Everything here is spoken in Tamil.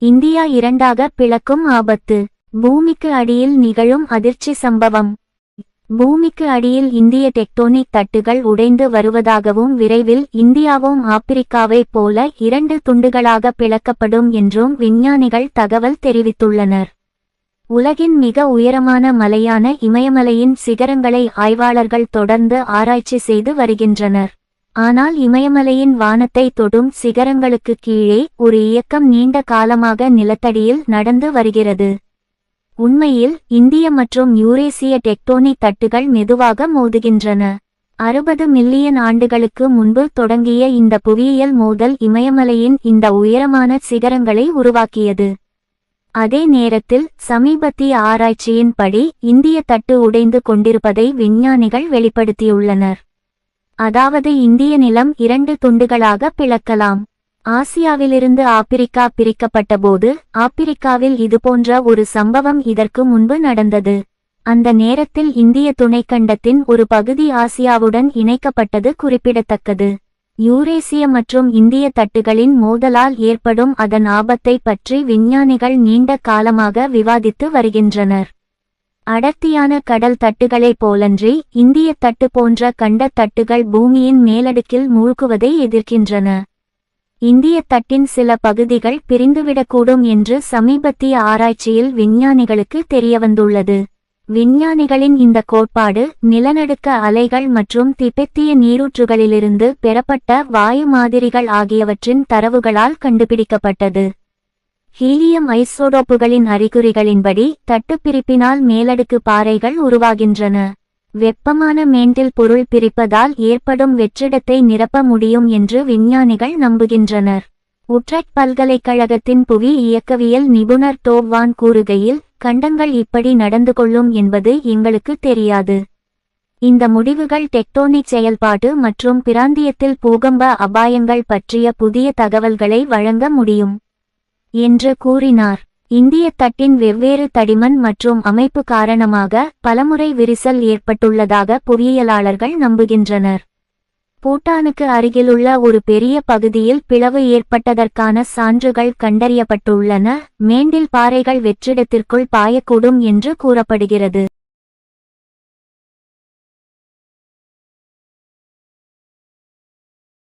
இந்தியா இரண்டாக பிளக்கும் ஆபத்து. பூமிக்கு அடியில் நிகழும் அதிர்ச்சி சம்பவம். பூமிக்கு அடியில் இந்திய டெக்டோனிக் தட்டுகள் உடைந்து வருவதாகவும் விரைவில் இந்தியாவும் ஆப்பிரிக்காவைப் போல 2 துண்டுகளாக பிளக்கப்படும் என்றும் விஞ்ஞானிகள் தகவல் தெரிவித்துள்ளனர். உலகின் மிக உயரமான மலையான இமயமலையின் சிகரங்களை ஆய்வாளர்கள் தொடர்ந்து ஆராய்ச்சி செய்து வருகின்றனர். ஆனால் இமயமலையின் வானத்தை தொடும் சிகரங்களுக்கு கீழே ஒரு இயக்கம் நீண்ட காலமாக நிலத்தடியில் நடந்து வருகிறது. உண்மையில் இந்திய மற்றும் யூரேசிய டெக்டோனிக் தட்டுகள் மெதுவாக மோதுகின்றன. 60 மில்லியன் ஆண்டுகளுக்கு முன்பு தொடங்கிய இந்த புவியியல் மோதல் இமயமலையின் இந்த உயரமான சிகரங்களை உருவாக்கியது. அதே நேரத்தில் சமீபத்திய ஆராய்ச்சியின்படி இந்திய தட்டு உடைந்து கொண்டிருப்பதை விஞ்ஞானிகள் வெளிப்படுத்தியுள்ளனர். அதாவது இந்திய நிலம் 2 துண்டுகளாக பிளக்கலாம். ஆசியாவிலிருந்து ஆப்பிரிக்கா பிரிக்கப்பட்டபோது ஆப்பிரிக்காவில் இதுபோன்ற ஒரு சம்பவம் இதற்கு முன்பு நடந்தது. அந்த நேரத்தில் இந்திய துணைக்கண்டத்தின் ஒரு பகுதி ஆசியாவுடன் இணைக்கப்பட்டது குறிப்பிடத்தக்கது. யூரேசிய மற்றும் இந்திய தட்டுகளின் மோதலால் ஏற்படும் அதன் ஆபத்தை பற்றி விஞ்ஞானிகள் நீண்ட காலமாக விவாதித்து வருகின்றனர். அடர்த்தியான கடல் தட்டுகளைப் போலன்றி இந்திய தட்டு போன்ற கண்ட தட்டுகள் பூமியின் மேலடுக்கில் மூழ்குவதை எதிர்க்கின்றன. இந்திய தட்டின் சில பகுதிகள் பிரிந்துவிடக்கூடும் என்று சமீபத்திய ஆராய்ச்சியில் விஞ்ஞானிகளுக்கு தெரியவந்துள்ளது. விஞ்ஞானிகளின் இந்த கோட்பாடு நிலநடுக்க அலைகள் மற்றும் திபெத்திய நீரூற்றுகளிலிருந்து பெறப்பட்ட வாயு மாதிரிகள் ஆகியவற்றின் தரவுகளால் கண்டுபிடிக்கப்பட்டது. ஹீலியம் ஐசோடோப்புகளின் அறிகுறிகளின்படி தட்டுப்பிரிப்பினால் மேலடுக்கு பாறைகள் உருவாகின்றன. வெப்பமான மேண்டில் பொருள் பிரிப்பதால் ஏற்படும் வெற்றிடத்தை நிரப்ப முடியும் என்று விஞ்ஞானிகள் நம்புகின்றனர். உட்ரெக்ட் பல்கலைக்கழகத்தின் புவி இயக்கவியல் நிபுணர் டோப் வான் கூறுகையில், கண்டங்கள் இப்படி நடந்து கொள்ளும் என்பது எங்களுக்கு தெரியாது. இந்த முடிவுகள் டெக்டோனிக் செயல்பாடு மற்றும் பிராந்தியத்தில் பூகம்ப அபாயங்கள் பற்றிய புதிய தகவல்களை வழங்க முடியும் என்று கூறினார். இந்திய தட்டின் வெவ்வேறு தடிமன் மற்றும் அமைப்பு காரணமாக பலமுறை விரிசல் ஏற்பட்டுள்ளதாக புவியியலாளர்கள் நம்புகின்றனர். பூட்டானுக்கு அருகிலுள்ள ஒரு பெரிய பகுதியில் பிளவு ஏற்பட்டதற்கான சான்றுகள் கண்டறியப்பட்டுள்ளன. மேண்டில் பாறைகள் வெற்றிடத்திற்குள் பாயக்கூடும் என்று கூறப்படுகிறது.